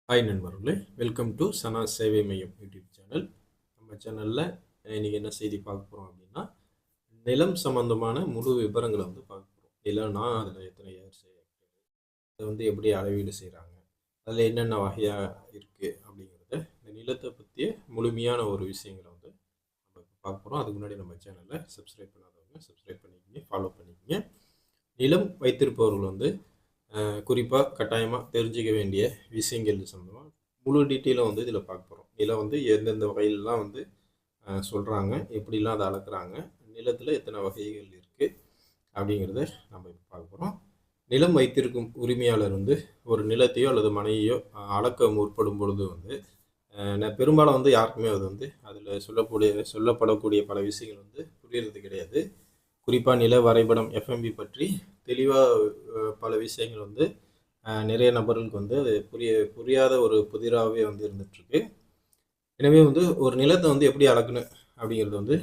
Hi நண்பர்களே, welcome to சனா சேவை மையம் யூடியூப் சேனல். நம்ம சேனலில் இன்றைக்கி என்ன செய்தி பார்க்க போகிறோம் அப்படின்னா, நிலம் சம்மந்தமான முழு விவரங்களை வந்து பார்க்க போகிறோம். நிலம்னா அதில் எத்தனை ஏர் அதை வந்து எப்படி அளவீடு செய்கிறாங்க, அதில் என்னென்ன வகையாக இருக்குது அப்படிங்கிறத, இந்த நிலத்தை பற்றிய முழுமையான ஒரு விஷயங்களை வந்து நம்ம பார்க்க போகிறோம். அதுக்கு முன்னாடி நம்ம சேனலை சப்ஸ்கிரைப் பண்ணாதவங்க சப்ஸ்கிரைப் பண்ணிக்கிங்க, ஃபாலோ பண்ணிக்கிங்க. நிலம் வைத்திருப்பவர்கள் வந்து குறிப்பாக கட்டாயமாக தெரிஞ்சிக்க வேண்டிய விஷயங்கள் சம்மந்தமாக முழு டீட்டெயிலும் வந்து இதில் பார்க்க போகிறோம். நிலம் வந்து எந்தெந்த வகையிலலாம் வந்து சொல்கிறாங்க, எப்படிலாம் அதை அளக்குறாங்க, நிலத்தில் எத்தனை வகைகள் இருக்குது அப்படிங்கிறத நம்ம இப்போ பார்க்க போகிறோம். நிலம் வைத்திருக்கும் உரிமையாளர் வந்து ஒரு நிலத்தையோ அல்லது மனையையோ அளக்க முற்படும் பொழுது வந்து பெரும்பாலும் வந்து யாருக்குமே அது வந்து அதில் சொல்லப்படக்கூடிய பல விஷயங்கள் வந்து புரியறது கிடையாது. குறிப்பாக நில வரைபடம் எஃப்எம்பி பற்றி தெளிவாக பல விஷயங்கள் வந்து நிறைய நபர்களுக்கு வந்து அது புரியாத ஒரு புதிராகவே வந்து இருந்துகிட்ருக்கு. எனவே வந்து ஒரு நிலத்தை வந்து எப்படி அளக்கணும் அப்படிங்கிறது வந்து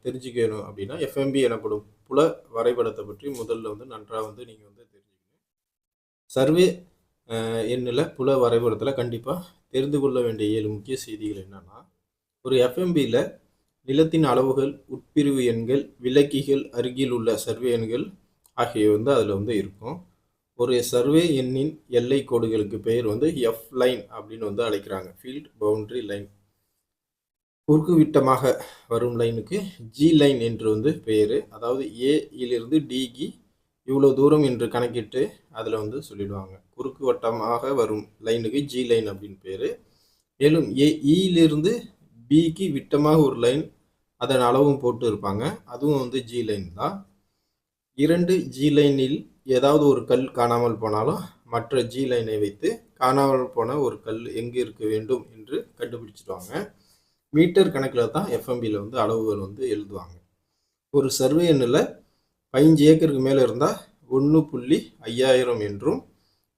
தெரிஞ்சுக்கணும் அப்படின்னா எஃப்எம்பி எனப்படும் புல வரைபடத்தை பற்றி முதல்ல வந்து நன்றாக வந்து நீங்கள் வந்து தெரிஞ்சுக்கணும். சர்வே எண்ணில் புல வரைபடத்தில் கண்டிப்பாக தெரிந்து கொள்ள வேண்டிய 7 முக்கிய செய்திகள் என்னன்னா, ஒரு எஃப்எம்பியில் நிலத்தின் அளவுகள், உட்பிரிவு எண்கள், விலக்கிகள், அருகில் உள்ள சர்வே எண்கள் ஆகியவை வந்து அதில் வந்து இருக்கும். ஒரு சர்வே எண்ணின் எல்லை கோடுகளுக்கு பெயர் வந்து எஃப் லைன் அப்படின்னு வந்து அழைக்கிறாங்க, ஃபீல்ட் பவுண்டரி லைன். குறுக்கு விட்டமாக வரும் லைனுக்கு ஜி லைன் என்று வந்து பெயர். அதாவது ஏயிலிருந்து டிக்கு இவ்வளோ தூரம் என்று கணக்கிட்டு அதில் வந்து சொல்லிடுவாங்க. குறுக்கு வட்டமாக வரும் லைனுக்கு ஜி லைன் அப்படின்னு பேர். மேலும் ஏஇலிருந்து பிக்கு விட்டமாக ஒரு லைன், அதன் அளவும் போட்டு இருப்பாங்க, அதுவும் வந்து ஜி லைன் தான். 2 ஜி லைனில் ஏதாவது ஒரு கல் காணாமல் போனாலும் மற்ற ஜி லைனை வைத்து காணாமல் போன ஒரு கல் எங்கே இருக்க வேண்டும் என்று கண்டுபிடிச்சிடுவாங்க. மீட்டர் கணக்கில் தான் எஃப்எம்பியில் வந்து அளவுகள் வந்து எழுதுவாங்க. ஒரு சர்வே எண்ணில் 15 ஏக்கருக்கு மேலே இருந்தால் 1.5000 என்றும்,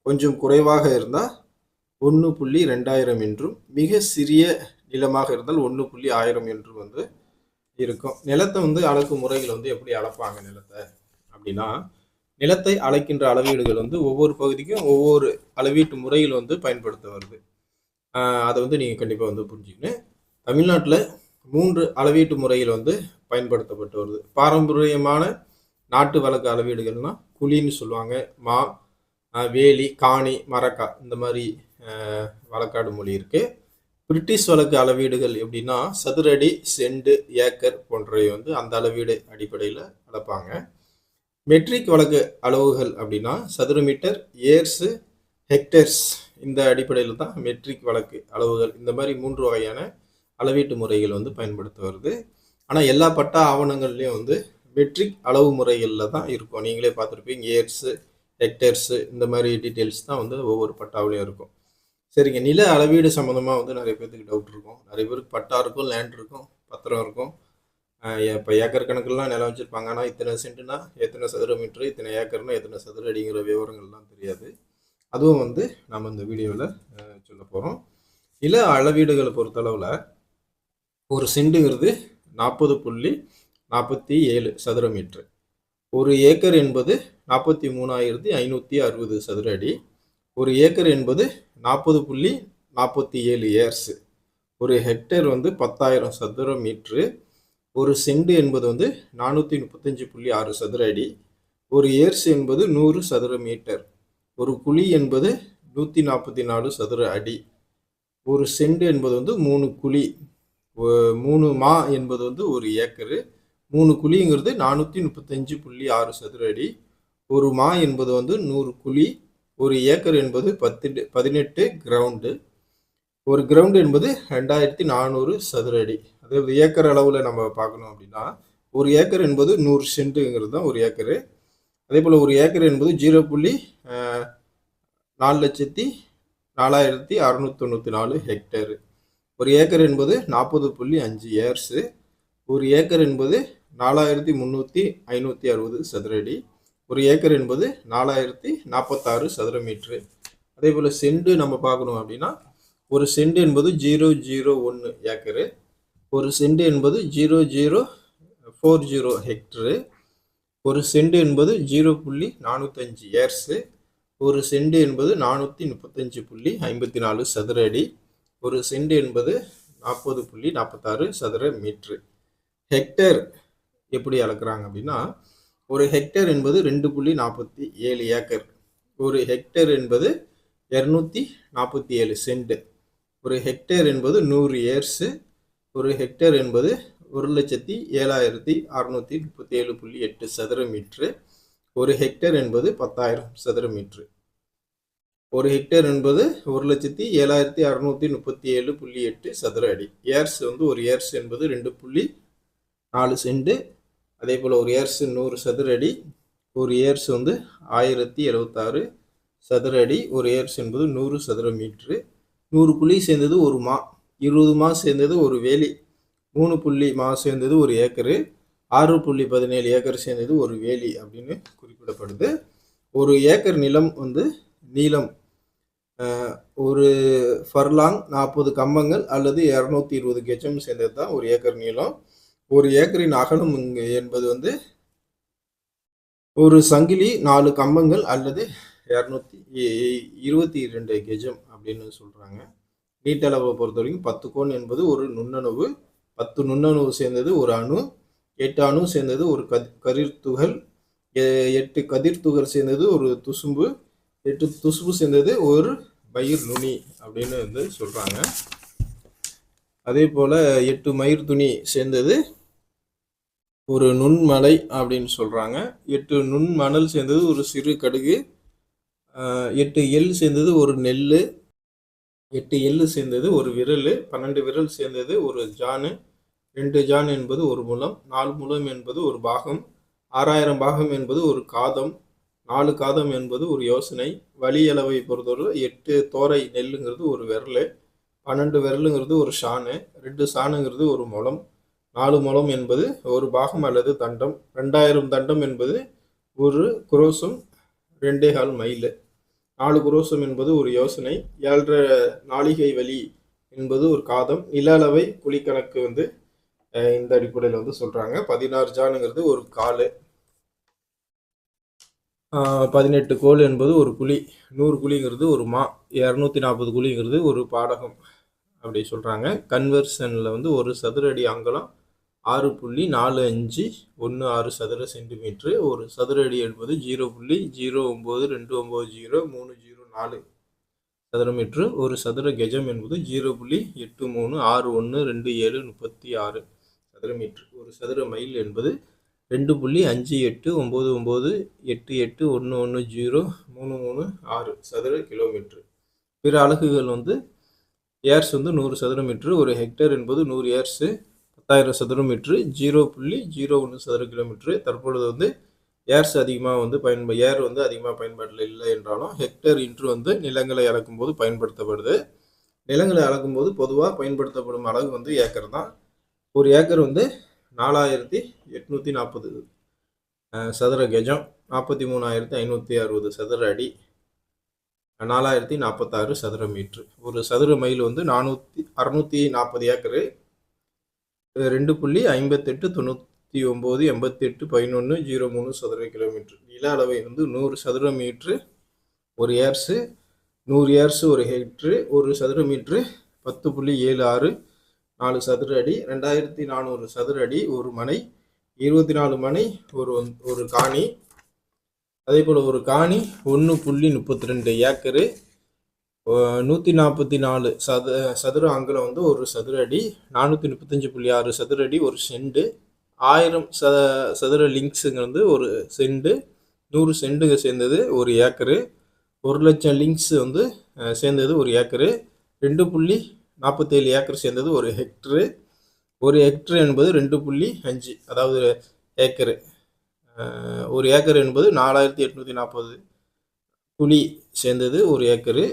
கொஞ்சம் குறைவாக இருந்தால் 1.2000 என்றும், மிக சிறிய நிலமாக இருந்தால் 1.1000 என்றும் வந்து இருக்கும். நிலத்தை வந்து அளக்கும் முறைகள் வந்து எப்படி அளப்பாங்க நிலத்தை அப்படின்னா, நிலத்தை அளக்கின்ற அளவீடுகள் வந்து ஒவ்வொரு பகுதிக்கும் ஒவ்வொரு அளவீட்டு முறைகள் வந்து பயன்படுத்த வருது. அதை வந்து நீங்கள் கண்டிப்பாக வந்து புரிஞ்சுக்கணும். தமிழ்நாட்டில் 3 அளவீட்டு முறைகள் வந்து பயன்படுத்தப்பட்டு வருது. பாரம்பரியமான நாட்டு வழக்கு அளவீடுகள்னா குழின்னு சொல்லுவாங்க, மா, வேலி, காணி, மரக்கா, இந்த மாதிரி வழக்காடு மொழி இருக்குது. பிரிட்டிஷ் வழக்கு அளவீடுகள் எப்படின்னா சதுரடி, சென்ட், ஏக்கர் போன்றவை வந்து அந்த அளவீடு அடிப்படையில் அளப்பாங்க. மெட்ரிக் வழக்கு அளவுகள் அப்படின்னா சதுர மீட்டர், ஏர்ஸு, ஹெக்டர்ஸ், இந்த அடிப்படையில் தான் மெட்ரிக் வழக்கு அளவுகள். இந்த மாதிரி 3 வகையான அளவீட்டு முறைகள் வந்து பயன்படுத்த வருது. ஆனால் எல்லா பட்டா ஆவணங்கள்லேயும் வந்து மெட்ரிக் அளவு முறைகளில் தான் இருக்கும். நீங்களே பார்த்துருப்பீங்க, ஏர்ஸு, ஹெக்டர்ஸு, இந்த மாதிரி டீட்டெயில்ஸ் தான் வந்து ஒவ்வொரு பட்டாவிலையும் இருக்கும். சரிங்க, நில அளவீடு சம்மந்தமாக வந்து நிறைய பேருக்கு டவுட் இருக்கும். நிறைய பேருக்கு பட்டா இருக்கும், லேண்ட் இருக்கும், பத்திரம் இருக்கும். இப்போ ஏக்கர் கணக்குலாம் நிலம் வச்சுருப்பாங்க. ஆனால் இத்தனை சென்ட்டுனா எத்தனை சதுர மீட்ரு, இத்தனை ஏக்கர்னா எத்தனை சதுர அடிங்கிற விவரங்கள்லாம் தெரியாது. அதுவும் வந்து நம்ம இந்த வீடியோவில் சொல்ல போகிறோம். நில அளவீடுகளை பொறுத்தளவில் ஒரு சென்ட்டுங்கிறது 40.47 சதுர மீட்ரு. ஒரு ஏக்கர் என்பது 43,560 சதுர அடி. ஒரு ஏக்கர் என்பது 40.47 ஏர்ஸு. ஒரு ஹெக்டேர் வந்து 10,000 சதுர மீட்ரு. ஒரு சென்ட் என்பது வந்து 435.6 சதுர அடி. ஒரு ஏர்ஸ் என்பது 100 சதுர மீட்டர். ஒரு குழி என்பது 144 சதுர அடி. ஒரு சென்ட் என்பது வந்து 3 குழி. 3 மா என்பது வந்து ஒரு ஏக்கரு. 3 குழிங்கிறது 435.6 சதுர அடி. ஒரு மா என்பது வந்து 100 குழி. ஒரு ஏக்கர் என்பது 18 கிரவுண்டு. ஒரு கிரவுண்டு என்பது 2400 சதுர அடி. அதாவது ஏக்கர் அளவில் நம்ம பார்க்கணும் அப்படின்னா ஒரு ஏக்கர் என்பது 100 சென்ட்டுங்கிறது தான் ஒரு ஏக்கரு. அதே போல் ஒரு ஏக்கர் என்பது 0.4,04,694 ஹெக்டேரு. ஒரு ஏக்கர் என்பது 40.5 ஏர்ஸு. ஒரு ஏக்கர் என்பது 4,360 சதுர அடி. ஒரு ஏக்கர் என்பது 4,046 சதுர மீட்ரு. அதே போல் சென்ட் நம்ம பார்க்கணும் அப்படின்னா ஒரு சென்ட் என்பது 0.01 ஏக்கரு. ஒரு சென்ட் என்பது 0.040 ஹெக்டரு. ஒரு சென்ட் என்பது 0.405 ஏர்ஸு. ஒரு சென்ட் என்பது 435.54 சதுர அடி. ஒரு சென்ட் என்பது 40.46 சதுர மீட்ரு. ஹெக்டேர் எப்படி அளக்குறாங்க அப்படின்னா, ஒரு ஹெக்டேர் என்பது 2.47 ஏக்கர். ஒரு ஹெக்டேர் என்பது 247 சென்ட். ஒரு ஹெக்டேர் என்பது 100 ஏர்ஸு. ஒரு ஹெக்டேர் என்பது 1,07,637.8 சதுர மீட்ரு. ஒரு ஹெக்டேர் என்பது 10,000 சதுர மீட்ரு. ஒரு ஹெக்டேர் என்பது 1,07,637.8 சதுர அடி. ஏர்ஸ் வந்து ஒரு ஏர்ஸ் என்பது 2.4 சென்ட். அதே போல் ஒரு ஏர்ஸ் 100 சதுர அடி. ஒரு ஏர்ஸ் வந்து 1076 சதுர அடி. ஒரு ஏர்ஸ் என்பது 100 சதுர மீட்ரு. 100 புள்ளி சேர்ந்தது ஒரு மா. 20 மா சேர்ந்தது ஒரு வேலி. 3 புள்ளி மா சேர்ந்தது ஒரு ஏக்கரு. 6.17 ஏக்கர் சேர்ந்தது ஒரு வேலி அப்படின்னு குறிப்பிடப்படுது. ஒரு ஏக்கர் நிலம் வந்து நீளம் ஒரு ஃபர்லாங் 40 கம்பங்கள் அல்லது 220 கெஜம் சேர்ந்தது தான் ஒரு ஏக்கர் நீளம். ஒரு ஏக்கரின் அகலம் என்பது வந்து ஒரு சங்கிலி 4 கம்பங்கள் அல்லது 222 கெஜம் அப்படின்னு சொல்றாங்க. நீட்டளவை பொறுத்த வரைக்கும் 10 கோன் என்பது ஒரு நுண்ணணுவு. 10 நுண்ணணுவு சேர்ந்தது ஒரு அணு. 8 அணு சேர்ந்தது ஒரு கதிர்த்துகள். 8 கதிர்த்துகள் சேர்ந்தது ஒரு துசும்பு. 8 துசும்பு சேர்ந்தது ஒரு மயிர் நுனி அப்படின்னு வந்து சொல்றாங்க. அதே போல 8 மயிர் துணி சேர்ந்தது ஒரு நுண்மலை அப்படின்னு சொல்றாங்க. 8 நுண்மணல் சேர்ந்தது ஒரு சிறு கடுகு. 8 எள் சேர்ந்தது ஒரு நெல். 8 எள்ளு சேர்ந்தது ஒரு விரல். 12 விரல் சேர்ந்தது ஒரு ஜானு. 2 ஜான் என்பது ஒரு முழம். 4 முழம் என்பது ஒரு பாகம். 6000 பாகம் என்பது ஒரு காதம். 4 காதம் என்பது ஒரு யோசனை. வலி அளவை பொறுத்தவரை 8 தோரை நெல்லுங்கிறது ஒரு விரல். 12 விரலுங்கிறது ஒரு ஷானு. 2 ஷானுங்கிறது ஒரு முழம். 4 முழம் என்பது ஒரு பாகம் அல்லது தண்டம். 2000 தண்டம் என்பது ஒரு குரோசம் 2.25 மைல். 4 குரோசம் என்பது ஒரு யோசனை. 7.5 நாளிகை வலி என்பது ஒரு காதம். நில அளவை குழிக்கணக்கு வந்து இந்த அடிப்படையில் வந்து சொல்றாங்க. 16 ஜானுங்கிறது ஒரு காலு. 18 கோல் என்பது ஒரு குழி. 100 குழிங்கிறது ஒரு மா. 240 குழிங்கிறது ஒரு பாடகம் அப்படி சொல்றாங்க. கன்வர்ஷன்ல வந்து ஒரு சதுர அடி அங்கலம் 6.4516 சதுர சென்டிமீட்டர். ஒரு சதுர அடி என்பது 0.09290 சதுர மீட்டர். ஒரு சதுர கெஜம் என்பது 0.83612736 சதுர மீட்டர். ஒரு சதுர மைல் என்பது 2.589888110336 சதுர கிலோமீட்டர். பிற அலகுகள் வந்து ஏர்ஸ் வந்து 100 சதுர மீட்டர். ஒரு ஹெக்டேர் என்பது 100 ஏர்ஸு. 10,000 சதுர மீட்டர். 0.01 சதுர கிலோமீட்டர். தற்பொழுது வந்து ஏர்ஸ் அதிகமாக வந்து ஏர் வந்து அதிகமாக பயன்பாட்டில் இல்லை என்றாலும் ஹெக்டேர் இன்று வந்து நிலங்களை அளக்கும் போது பயன்படுத்தப்படுது. நிலங்களை அளக்கும் போது பொதுவாக பயன்படுத்தப்படும் அலகு வந்து ஏக்கர் தான். ஒரு ஏக்கர் வந்து 4840 சதுர கெஜம். 43,560 சதுர அடி. 4046 சதுர மீட்டர். ஒரு சதுர மைல் வந்து 640 ஏக்கரு. 2.5898881103 சதுர கிலோமீட்டர். நில அளவை வந்து 100 சதுர மீட்டர் ஒரு ஏர்ஸு. 100 ஏர்ஸு ஒரு ஹெக்டரு. ஒரு சதுர மீட்டரு 10.76 4 சதுர அடி. 2400 சதுர அடி ஒரு மனை. 24 மனை ஒரு காணி. அதே போல் ஒரு காணி 1.32 ஏக்கரு. 144 சதுர அங்குலம் வந்து ஒரு சதுர அடி. 435.6 சதுர அடி ஒரு செண்டு. 1000 சதுர லிங்க்ஸுங்கிறது ஒரு செண்டு. 100 செண்டுங்க சேர்ந்தது ஒரு ஏக்கரு. 1,00,000 லிங்க்ஸ் வந்து சேர்ந்தது ஒரு ஏக்கரு. 2.47 ஏக்கர் சேர்ந்தது ஒரு ஹெக்டரு. ஒரு ஹெக்டர் என்பது 2.5 அதாவது ஏக்கரு. ஒரு ஏக்கர் என்பது 4,840 குழி சேர்ந்தது ஒரு ஏக்கரு.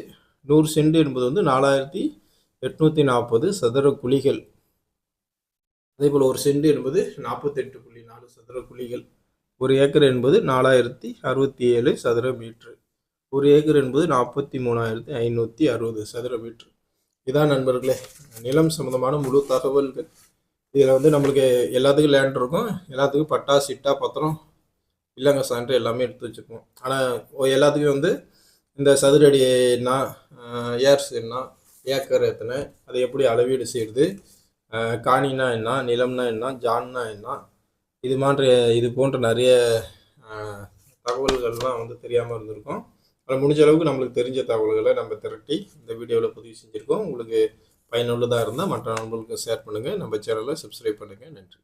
100 சென்ட் என்பது வந்து 4,840 சதுர குழிகள். அதே போல் ஒரு சென்ட் என்பது 48.4 சதுர குழிகள். ஒரு ஏக்கர் என்பது 4,067 சதுர மீட்டர். ஒரு ஏக்கர் என்பது 43,560 சதுர மீட்டர். இதான் நண்பர்களே நிலம் சம்பந்தமான முழு தகவல்கள். இதில் வந்து நம்மளுக்கு எல்லாத்துக்கும் லேண்ட் இருக்கும். எல்லாத்துக்கும் பட்டா சிட்டா பத்திரம் இல்லைங்க சான்று எல்லாமே எடுத்து வச்சுக்குவோம். ஆனால் எல்லாத்துக்கும் வந்து இந்த சதுரடி என்ன, ஏர்ஸ் என்ன, ஏக்கர் எத்தனை, அதை எப்படி அளவீடு செய்யுது, காணினா என்ன, நிலம்னா என்ன, ஜான்னா என்ன, இது போன்ற நிறைய தகவல்கள்லாம் வந்து தெரியாமல் இருந்திருக்கும். அதில் முடிஞ்ச அளவுக்கு நம்மளுக்கு தெரிஞ்ச தகவல்களை நம்ம திரட்டி இந்த வீடியோவில் பதிவு செஞ்சுருக்கோம். உங்களுக்கு பயனுள்ளதாக இருந்தால் மற்ற நண்பர்களுக்கு ஷேர் பண்ணுங்கள். நம்ம சேனலை சப்ஸ்கிரைப் பண்ணுங்கள். நன்றி.